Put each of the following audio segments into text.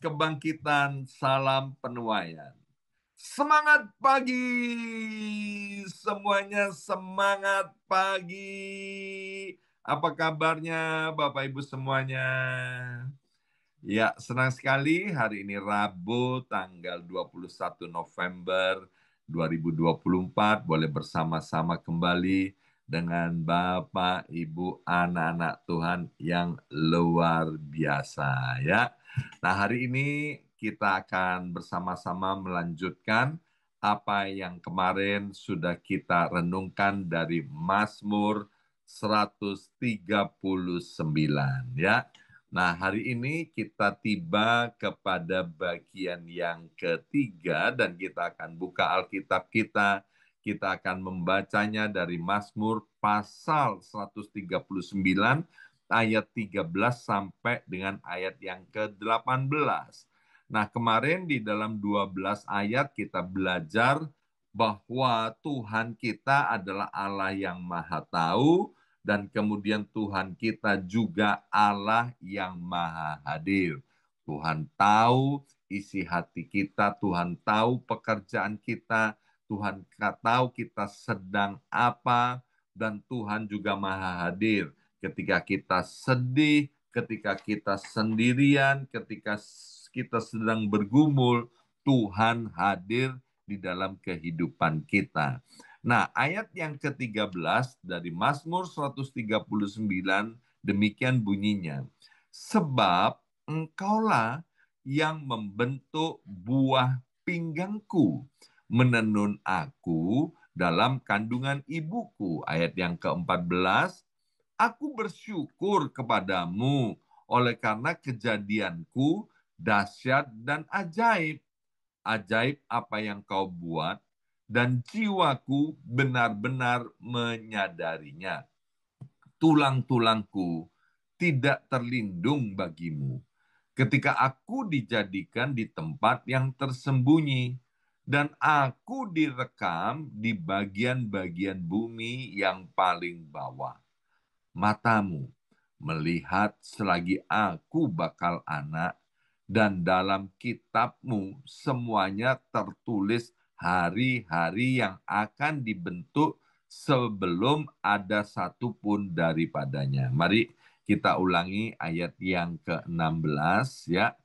kebangkitan, salam penuaian. Semangat pagi semuanya, semangat pagi. Apa kabarnya Bapak Ibu semuanya? Ya, senang sekali hari ini Rabu tanggal 21 November 2024 boleh bersama-sama kembali dengan Bapak, Ibu, anak-anak Tuhan yang luar biasa ya. Nah, hari ini kita akan bersama-sama melanjutkan apa yang kemarin sudah kita renungkan dari Mazmur 139 ya. Nah, hari ini kita tiba kepada bagian yang ketiga dan kita akan buka Alkitab kita. Kita akan membacanya dari Mazmur pasal 139 ayat 13 sampai dengan ayat yang ke-18. Nah, kemarin di dalam 12 ayat kita belajar bahwa Tuhan kita adalah Allah yang Maha Tahu, dan kemudian Tuhan kita juga Allah yang maha hadir. Tuhan tahu isi hati kita, Tuhan tahu pekerjaan kita, Tuhan tahu kita sedang apa, dan Tuhan juga maha hadir. Ketika kita sedih, ketika kita sendirian, ketika kita sedang bergumul, Tuhan hadir di dalam kehidupan kita. Nah, ayat yang ke-13 dari Mazmur 139 demikian bunyinya. Sebab engkaulah yang membentuk buah pinggangku, menenun aku dalam kandungan ibuku. Ayat yang ke-14, aku bersyukur kepadamu oleh karena kejadianku dahsyat dan ajaib. Ajaib apa yang kau buat, dan jiwaku benar-benar menyadarinya. Tulang-tulangku tidak terlindung bagimu. Ketika aku dijadikan di tempat yang tersembunyi, dan aku direkam di bagian-bagian bumi yang paling bawah. Matamu melihat selagi aku bakal anak, dan dalam kitabmu semuanya tertulis hari-hari yang akan dibentuk sebelum ada satupun daripadanya. Mari kita ulangi ayat yang ke-16 ya.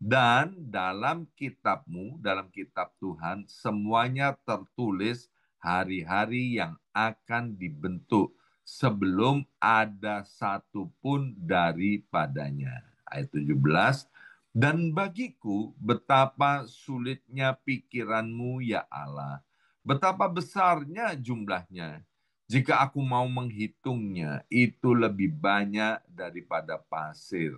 Dan dalam kitabmu, dalam kitab Tuhan, semuanya tertulis hari-hari yang akan dibentuk sebelum ada satupun daripadanya. Ayat 17, dan bagiku betapa sulitnya pikiranmu ya Allah, betapa besarnya jumlahnya. Jika aku mau menghitungnya, itu lebih banyak daripada pasir.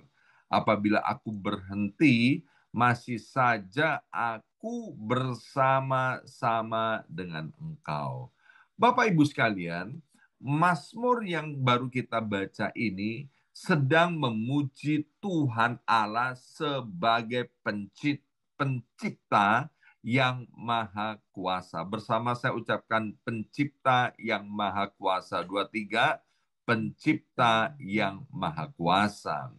Apabila aku berhenti, masih saja aku bersama-sama dengan engkau. Bapak Ibu sekalian, Mazmur yang baru kita baca ini sedang memuji Tuhan Allah sebagai pencipta yang maha kuasa. Bersama saya ucapkan pencipta yang maha kuasa. Dua, tiga, pencipta yang maha kuasa.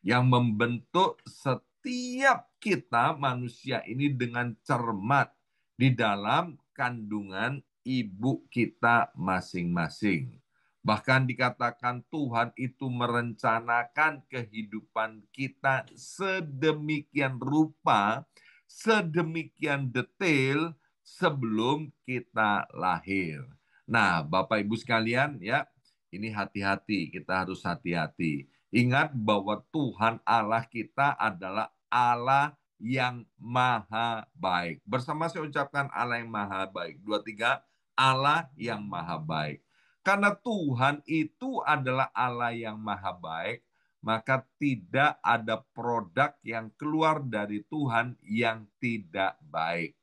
Yang membentuk setiap kita manusia ini dengan cermat di dalam kandungan ibu kita masing-masing. Bahkan dikatakan Tuhan itu merencanakan kehidupan kita sedemikian rupa, sedemikian detail sebelum kita lahir. Nah, Bapak Ibu sekalian ya, ini hati-hati, kita harus hati-hati. Ingat bahwa Tuhan Allah kita adalah Allah yang maha baik. Bersama saya ucapkan Allah yang maha baik. Dua, tiga, Allah yang maha baik. Karena Tuhan itu adalah Allah yang maha baik, maka tidak ada produk yang keluar dari Tuhan yang tidak baik.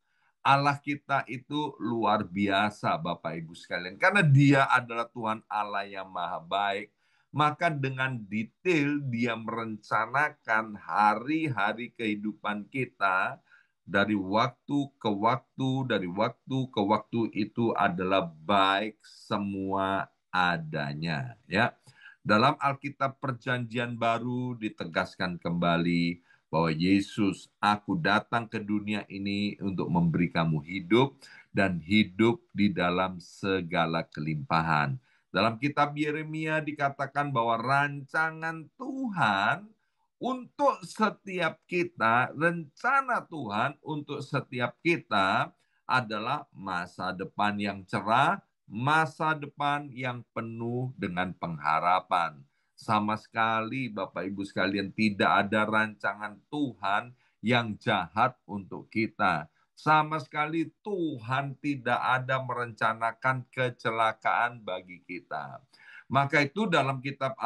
Allah kita itu luar biasa Bapak Ibu sekalian. Karena dia adalah Tuhan Allah yang maha baik, maka dengan detail dia merencanakan hari-hari kehidupan kita dari waktu ke waktu, dari waktu ke waktu itu adalah baik semua adanya. Ya, dalam Alkitab Perjanjian Baru ditegaskan kembali bahwa Yesus, aku datang ke dunia ini untuk memberi kamu hidup dan hidup di dalam segala kelimpahan. Dalam kitab Yeremia dikatakan bahwa rancangan Tuhan untuk setiap kita, rencana Tuhan untuk setiap kita adalah masa depan yang cerah, masa depan yang penuh dengan pengharapan. Sama sekali Bapak Ibu sekalian tidak ada rancangan Tuhan yang jahat untuk kita. Sama sekali Tuhan tidak ada merencanakan kecelakaan bagi kita. Maka itu dalam kitab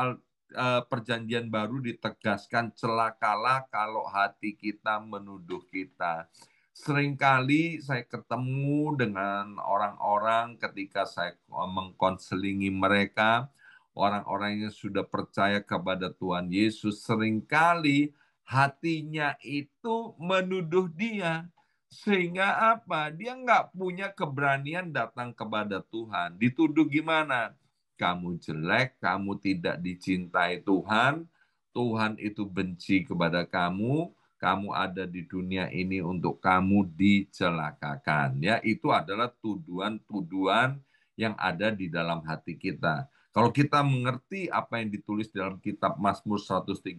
Perjanjian Baru ditegaskan celakalah kalau hati kita menuduh kita. Seringkali saya ketemu dengan orang-orang ketika saya mengkonselingi mereka, orang-orang yang sudah percaya kepada Tuhan Yesus, seringkali hatinya itu menuduh dia. Sehingga apa? Dia nggak punya keberanian datang kepada Tuhan. Dituduh gimana? Kamu jelek, kamu tidak dicintai Tuhan, Tuhan itu benci kepada kamu, kamu ada di dunia ini untuk kamu dicelakakan. Ya, itu adalah tuduhan-tuduhan yang ada di dalam hati kita. Kalau kita mengerti apa yang ditulis dalam kitab Mazmur 139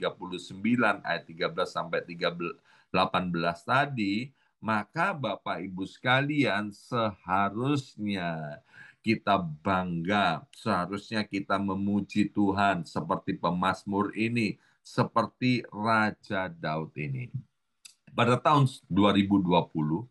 ayat 13 sampai 18 tadi, maka Bapak Ibu sekalian seharusnya kita bangga, seharusnya kita memuji Tuhan seperti pemazmur ini, seperti Raja Daud ini. Pada tahun 2020,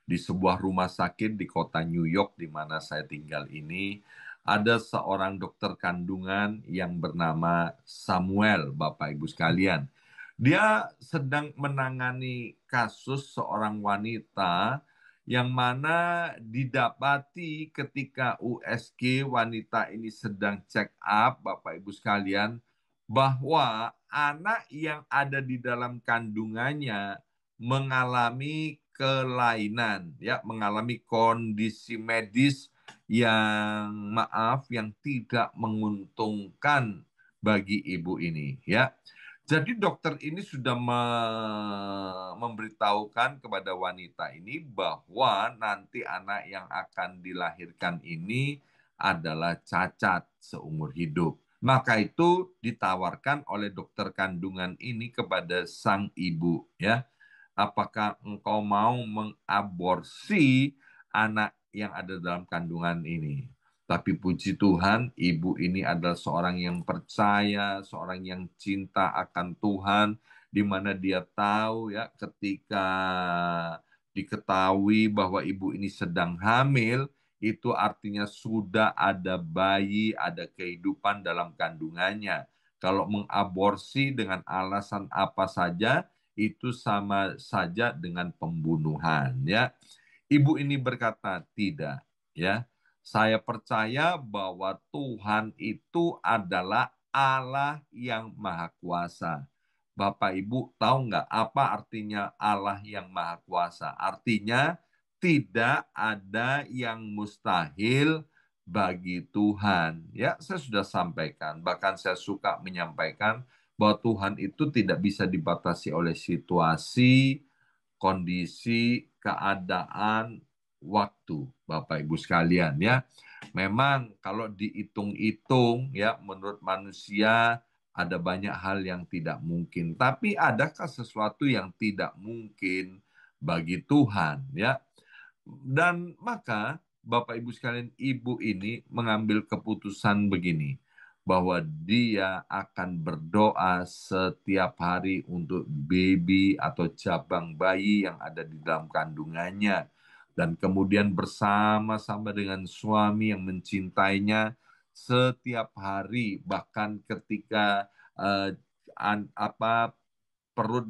di sebuah rumah sakit di kota New York di mana saya tinggal ini, ada seorang dokter kandungan yang bernama Samuel, Bapak Ibu sekalian. Dia sedang menangani kasus seorang wanita yang mana didapati ketika USG wanita ini sedang check up, Bapak Ibu sekalian, bahwa anak yang ada di dalam kandungannya mengalami kelainan, ya, mengalami kondisi medis yang yang tidak menguntungkan bagi ibu ini, ya. Jadi dokter ini sudah memberitahukan kepada wanita ini bahwa nanti anak yang akan dilahirkan ini adalah cacat seumur hidup. Maka itu ditawarkan oleh dokter kandungan ini kepada sang ibu, ya. Apakah engkau mau mengaborsi anak yang ada dalam kandungan ini? Tapi puji Tuhan, ibu ini adalah seorang yang percaya, seorang yang cinta akan Tuhan, di mana dia tahu ya ketika diketahui bahwa ibu ini sedang hamil, itu artinya sudah ada bayi, ada kehidupan dalam kandungannya. Kalau mengaborsi dengan alasan apa saja, itu sama saja dengan pembunuhan, ya. Ibu ini berkata, tidak, ya. Saya percaya bahwa Tuhan itu adalah Allah yang Maha Kuasa. Bapak Ibu tahu nggak apa artinya Allah yang Maha Kuasa? Artinya tidak ada yang mustahil bagi Tuhan. Ya, saya sudah sampaikan. Bahkan saya suka menyampaikan bahwa Tuhan itu tidak bisa dibatasi oleh situasi, kondisi, keadaan, waktu, Bapak Ibu sekalian, ya. Memang kalau dihitung-hitung ya menurut manusia ada banyak hal yang tidak mungkin, tapi adakah sesuatu yang tidak mungkin bagi Tuhan, ya? Dan maka Bapak Ibu sekalian, ibu ini mengambil keputusan begini, bahwa dia akan berdoa setiap hari untuk baby atau cabang bayi yang ada di dalam kandungannya. Dan kemudian bersama-sama dengan suami yang mencintainya setiap hari, bahkan ketika perut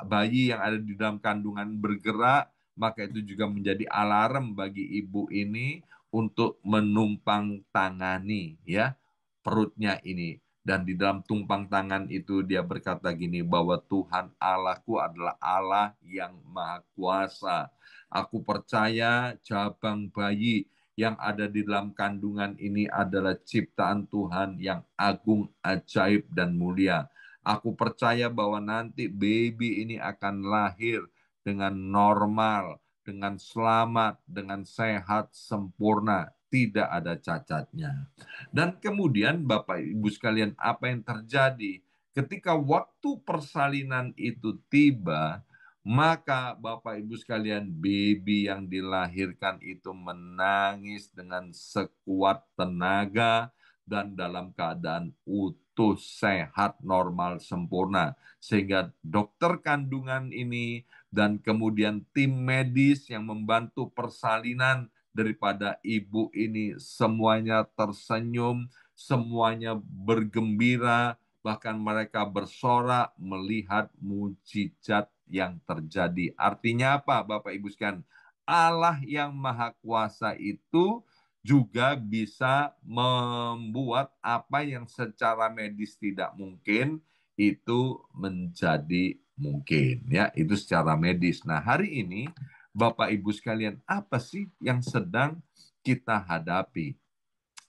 bayi yang ada di dalam kandungan bergerak, maka itu juga menjadi alarm bagi ibu ini untuk menumpang tangani ya perutnya ini. Dan di dalam tumpang tangan itu dia berkata gini, bahwa Tuhan Allahku adalah Allah yang Maha Kuasa. Aku percaya cabang bayi yang ada di dalam kandungan ini adalah ciptaan Tuhan yang agung, ajaib, dan mulia. Aku percaya bahwa nanti baby ini akan lahir dengan normal, dengan selamat, dengan sehat, sempurna, tidak ada cacatnya. Dan kemudian Bapak Ibu sekalian, apa yang terjadi? Ketika waktu persalinan itu tiba, maka Bapak Ibu sekalian, baby yang dilahirkan itu menangis dengan sekuat tenaga dan dalam keadaan utuh, sehat, normal, sempurna. Sehingga dokter kandungan ini dan kemudian tim medis yang membantu persalinan daripada ibu ini semuanya tersenyum, semuanya bergembira, bahkan mereka bersorak melihat mujizat yang terjadi. Artinya apa, Bapak Ibu sekalian? Allah yang Maha Kuasa itu juga bisa membuat apa yang secara medis tidak mungkin itu menjadi mungkin, ya, itu secara medis. Nah, hari ini Bapak Ibu sekalian, apa sih yang sedang kita hadapi?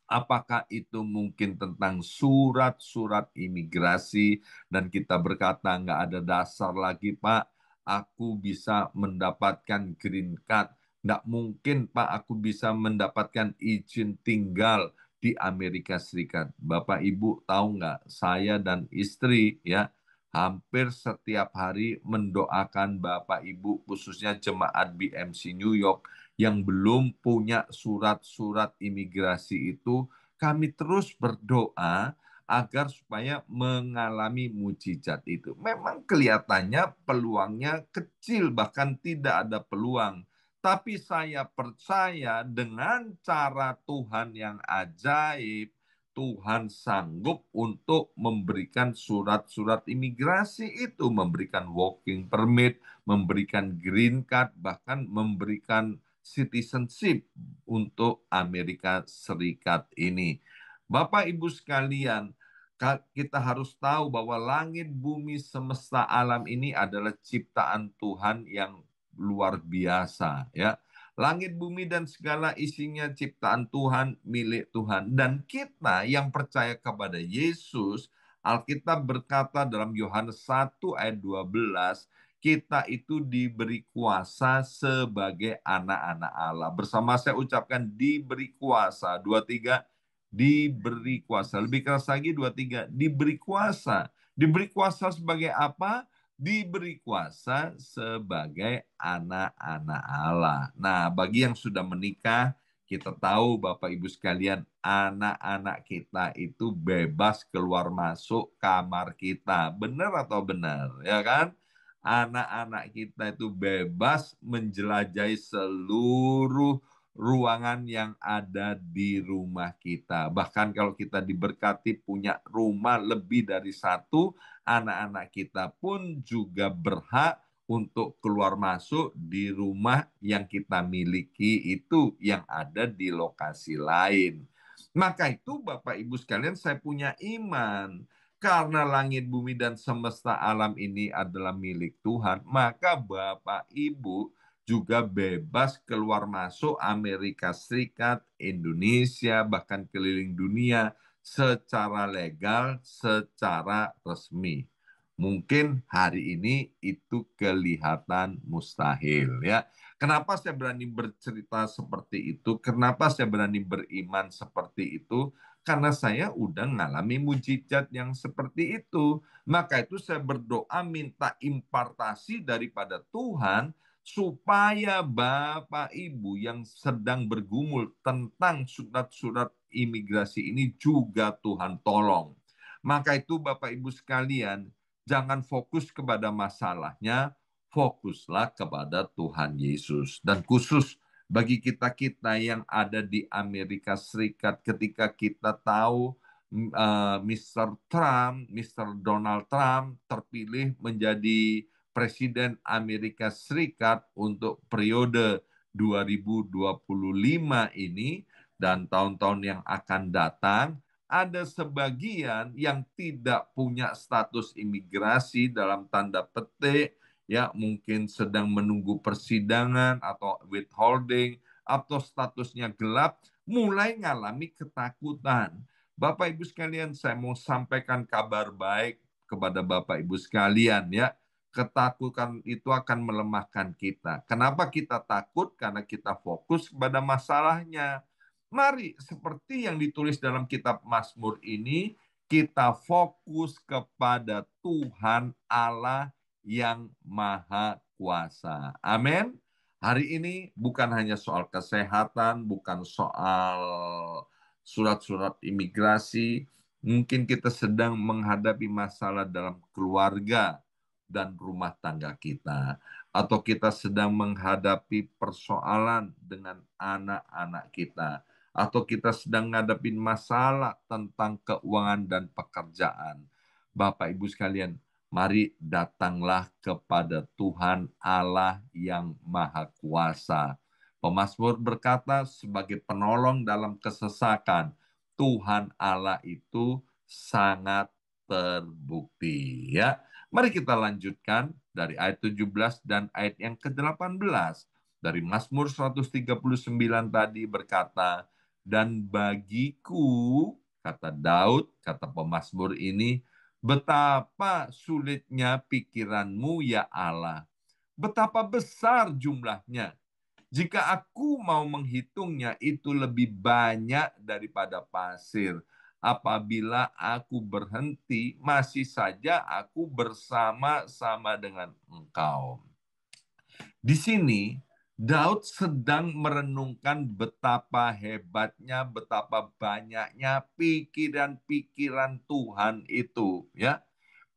Apakah itu mungkin tentang surat-surat imigrasi dan kita berkata nggak ada dasar lagi Pak, aku bisa mendapatkan green card. Nggak mungkin Pak, aku bisa mendapatkan izin tinggal di Amerika Serikat. Bapak Ibu tahu nggak, saya dan istri ya hampir setiap hari mendoakan Bapak Ibu khususnya jemaat BMC New York yang belum punya surat-surat imigrasi itu, kami terus berdoa agar supaya mengalami mujizat itu. Memang kelihatannya peluangnya kecil, bahkan tidak ada peluang. Tapi saya percaya dengan cara Tuhan yang ajaib, Tuhan sanggup untuk memberikan surat-surat imigrasi itu, memberikan working permit, memberikan green card, bahkan memberikan citizenship untuk Amerika Serikat ini. Bapak Ibu sekalian, kita harus tahu bahwa langit, bumi, semesta alam ini adalah ciptaan Tuhan yang luar biasa, ya. Langit, bumi, dan segala isinya ciptaan Tuhan, milik Tuhan. Dan kita yang percaya kepada Yesus, Alkitab berkata dalam Yohanes 1 ayat 12, kita itu diberi kuasa sebagai anak-anak Allah. Bersama saya ucapkan diberi kuasa. 23, diberi kuasa. Lebih keras lagi 23, diberi kuasa. Diberi kuasa sebagai apa? Diberi kuasa sebagai anak-anak Allah. Nah, bagi yang sudah menikah, kita tahu Bapak Ibu sekalian, anak-anak kita itu bebas keluar masuk kamar kita. Benar atau benar? Ya kan? Anak-anak kita itu bebas menjelajahi seluruh ruangan yang ada di rumah kita. Bahkan kalau kita diberkati punya rumah lebih dari satu, anak-anak kita pun juga berhak untuk keluar masuk di rumah yang kita miliki itu yang ada di lokasi lain. Maka itu Bapak Ibu sekalian, saya punya iman. Karena langit, bumi, dan semesta alam ini adalah milik Tuhan, maka Bapak Ibu juga bebas keluar masuk Amerika Serikat, Indonesia, bahkan keliling dunia secara legal, secara resmi. Mungkin hari ini itu kelihatan mustahil, ya. Kenapa saya berani bercerita seperti itu? Kenapa saya berani beriman seperti itu? Karena saya udah ngalami mujizat yang seperti itu. Maka itu saya berdoa minta impartasi daripada Tuhan supaya Bapak Ibu yang sedang bergumul tentang surat-surat imigrasi ini juga Tuhan tolong. Maka itu Bapak Ibu sekalian, jangan fokus kepada masalahnya, fokuslah kepada Tuhan Yesus. Dan khusus bagi kita-kita yang ada di Amerika Serikat, ketika kita tahu Mr. Trump, Mr. Donald Trump terpilih menjadi Presiden Amerika Serikat untuk periode 2025 ini dan tahun-tahun yang akan datang, ada sebagian yang tidak punya status imigrasi dalam tanda petik, ya mungkin sedang menunggu persidangan atau withholding atau statusnya gelap, mulai mengalami ketakutan. Bapak Ibu sekalian, saya mau sampaikan kabar baik kepada Bapak Ibu sekalian ya. Ketakutan itu akan melemahkan kita. Kenapa kita takut? Karena kita fokus kepada masalahnya. Mari seperti yang ditulis dalam kitab Mazmur ini, kita fokus kepada Tuhan Allah yang Maha Kuasa. Amin. Hari ini bukan hanya soal kesehatan, bukan soal surat-surat imigrasi. Mungkin kita sedang menghadapi masalah dalam keluarga dan rumah tangga kita. Atau kita sedang menghadapi persoalan dengan anak-anak kita. Atau kita sedang menghadapi masalah tentang keuangan dan pekerjaan. Bapak Ibu sekalian, mari datanglah kepada Tuhan Allah yang Maha Kuasa. Pemazmur berkata, sebagai penolong dalam kesesakan, Tuhan Allah itu sangat terbukti. Ya, mari kita lanjutkan dari ayat 17 dan ayat yang ke-18. Dari Mazmur 139 tadi berkata, dan bagiku, kata Daud, kata pemazmur ini, betapa sulitnya pikiranmu ya Allah. Betapa besar jumlahnya. Jika aku mau menghitungnya, itu lebih banyak daripada pasir. Apabila aku berhenti, masih saja aku bersama-sama dengan engkau. Di sini, Daud sedang merenungkan betapa hebatnya, betapa banyaknya pikiran-pikiran Tuhan itu, ya.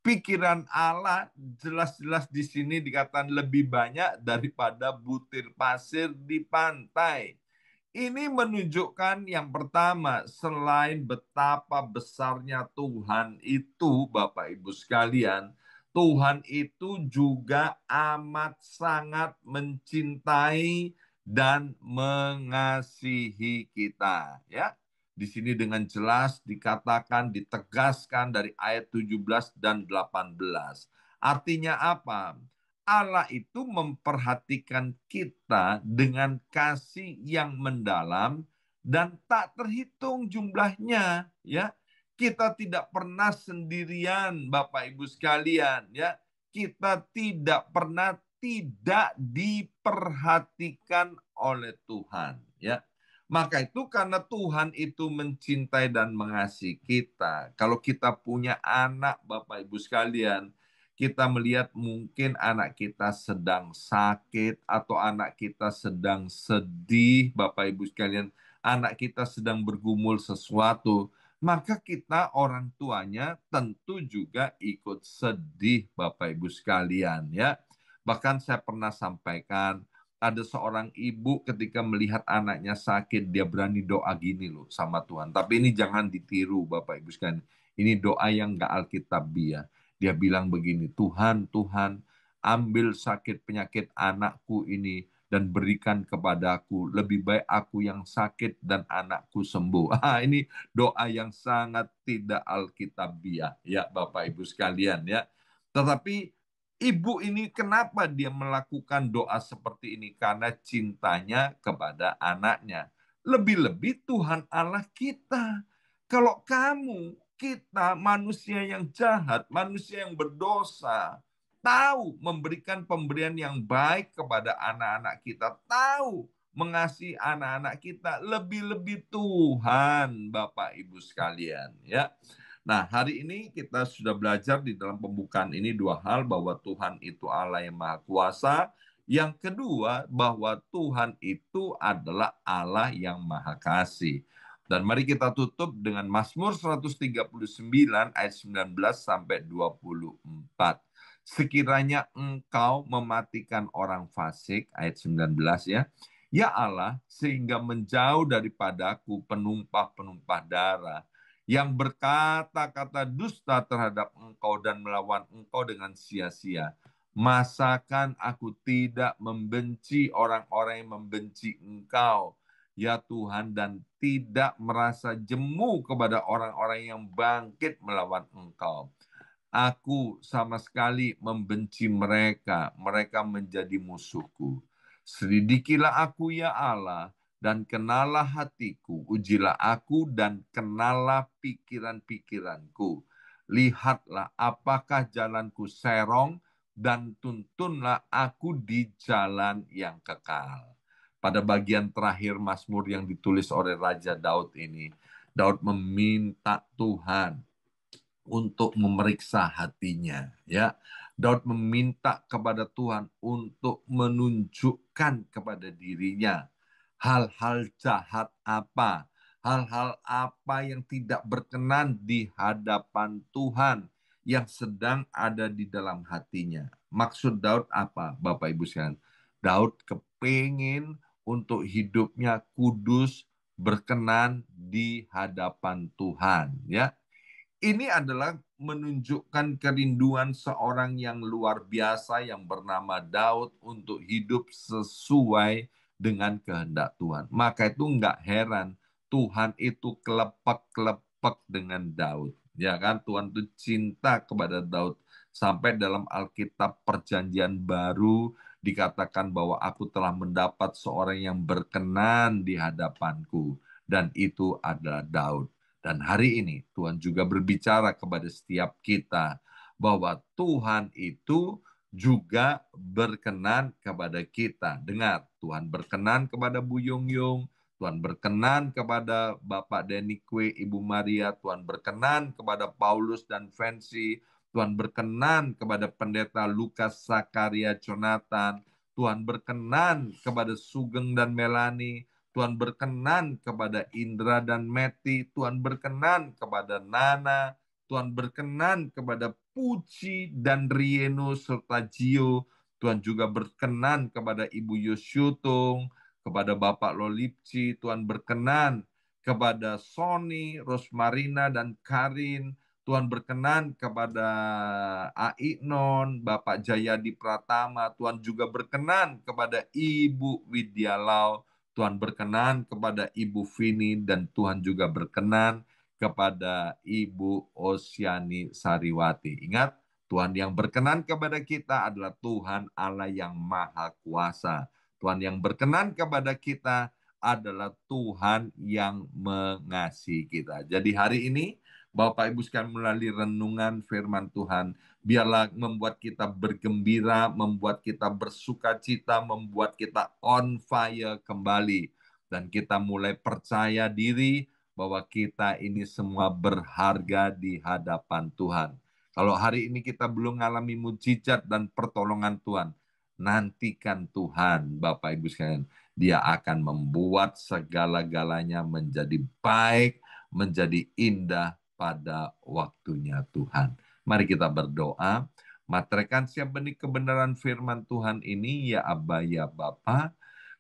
Pikiran Allah jelas-jelas di sini dikatakan lebih banyak daripada butir pasir di pantai. Ini menunjukkan yang pertama, selain betapa besarnya Tuhan itu, Bapak Ibu sekalian, Tuhan itu juga amat sangat mencintai dan mengasihi kita, ya. Di sini dengan jelas dikatakan, ditegaskan dari ayat 17 dan 18. Artinya apa? Allah itu memperhatikan kita dengan kasih yang mendalam dan tak terhitung jumlahnya, ya. Kita tidak pernah sendirian, Bapak Ibu sekalian, ya. Kita tidak pernah tidak diperhatikan oleh Tuhan, ya. Maka itu karena Tuhan itu mencintai dan mengasihi kita. Kalau kita punya anak, Bapak Ibu sekalian, kita melihat mungkin anak kita sedang sakit atau anak kita sedang sedih, Bapak Ibu sekalian, anak kita sedang bergumul sesuatu, maka kita orang tuanya tentu juga ikut sedih, Bapak Ibu sekalian, ya. Bahkan saya pernah sampaikan, ada seorang ibu ketika melihat anaknya sakit, dia berani doa gini loh sama Tuhan. Tapi ini jangan ditiru Bapak Ibu sekalian. Ini doa yang gak alkitabiah. Dia bilang begini, Tuhan, Tuhan, ambil sakit penyakit anakku ini dan berikan kepadaku. Lebih baik aku yang sakit dan anakku sembuh. Ini doa yang sangat tidak alkitabiah ya Bapak Ibu sekalian ya. Tetapi ibu ini kenapa dia melakukan doa seperti ini? Karena cintanya kepada anaknya. Lebih-lebih Tuhan Allah kita. Kalau kamu, kita manusia yang jahat, manusia yang berdosa, tahu memberikan pemberian yang baik kepada anak-anak kita, tahu mengasihi anak-anak kita, lebih-lebih Tuhan, Bapak Ibu sekalian, ya. Nah, hari ini kita sudah belajar di dalam pembukaan ini dua hal, bahwa Tuhan itu Allah yang Maha Kuasa. Yang kedua, bahwa Tuhan itu adalah Allah yang Maha Kasih. Dan mari kita tutup dengan Mazmur 139 ayat 19 sampai 24. Sekiranya engkau mematikan orang fasik, ayat 19 ya. Ya Allah, sehingga menjauh daripadaku penumpah-penumpah darah yang berkata-kata dusta terhadap engkau dan melawan engkau dengan sia-sia. Masakan aku tidak membenci orang-orang yang membenci engkau, ya Tuhan, dan tidak merasa jemu kepada orang-orang yang bangkit melawan engkau. Aku sama sekali membenci mereka, mereka menjadi musuhku. Selidikilah aku ya Allah, dan kenalah hatiku, ujilah aku dan kenalah pikiran-pikiranku. Lihatlah apakah jalanku serong, dan tuntunlah aku di jalan yang kekal. Pada bagian terakhir Mazmur yang ditulis oleh Raja Daud ini, Daud meminta Tuhan untuk memeriksa hatinya, ya. Daud meminta kepada Tuhan untuk menunjukkan kepada dirinya hal-hal jahat apa, hal-hal apa yang tidak berkenan di hadapan Tuhan yang sedang ada di dalam hatinya. Maksud Daud apa, Bapak Ibu sekalian? Daud kepingin untuk hidupnya kudus, berkenan di hadapan Tuhan, ya. Ini adalah menunjukkan kerinduan seorang yang luar biasa yang bernama Daud untuk hidup sesuai dengan kehendak Tuhan. Maka itu enggak heran Tuhan itu kelepek-kelepek dengan Daud. Ya kan, Tuhan itu cinta kepada Daud. Sampai dalam Alkitab Perjanjian Baru dikatakan bahwa aku telah mendapat seorang yang berkenan di hadapanku. Dan itu adalah Daud. Dan hari ini Tuhan juga berbicara kepada setiap kita bahwa Tuhan itu juga berkenan kepada kita. Dengar, Tuhan berkenan kepada Bu Yung Yung, Tuhan berkenan kepada Bapak Denny Kwe, Ibu Maria, Tuhan berkenan kepada Paulus dan Fancy, Tuhan berkenan kepada Pendeta Lukas Sakaria Jonathan, Tuhan berkenan kepada Sugeng dan Melani, Tuhan berkenan kepada Indra dan Meti, Tuhan berkenan kepada Nana, Tuhan berkenan kepada Puji dan Rieno serta Gio, Tuhan juga berkenan kepada Ibu Yosyutung, kepada Bapak Lolipci, Tuhan berkenan kepada Sony, Rosmarina, dan Karin, Tuhan berkenan kepada Aiknon, Bapak Jayadi Pratama, Tuhan juga berkenan kepada Ibu Widyalau, Tuhan berkenan kepada Ibu Vini, dan Tuhan juga berkenan kepada Ibu Osyani Sariwati. Ingat, Tuhan yang berkenan kepada kita adalah Tuhan Allah yang Maha Kuasa. Tuhan yang berkenan kepada kita adalah Tuhan yang mengasihi kita. Jadi hari ini, Bapak Ibu sekalian, melalui renungan firman Tuhan, biarlah membuat kita bergembira, membuat kita bersuka cita, membuat kita on fire kembali. Dan kita mulai percaya diri bahwa kita ini semua berharga di hadapan Tuhan. Kalau hari ini kita belum mengalami mujizat dan pertolongan Tuhan, nantikan Tuhan, Bapak Ibu sekalian. Dia akan membuat segala-galanya menjadi baik, menjadi indah pada waktunya Tuhan. Mari kita berdoa. Materaikan siap benih kebenaran firman Tuhan ini, ya Aba, ya Bapa.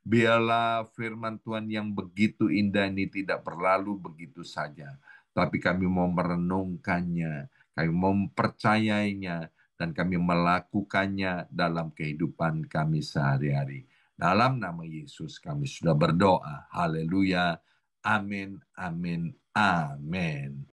Biarlah firman Tuhan yang begitu indah ini tidak berlalu begitu saja. Tapi kami mau merenungkannya, kami mau mempercayainya, dan kami melakukannya dalam kehidupan kami sehari-hari. Dalam nama Yesus kami sudah berdoa. Haleluya. Amin, amin, amin.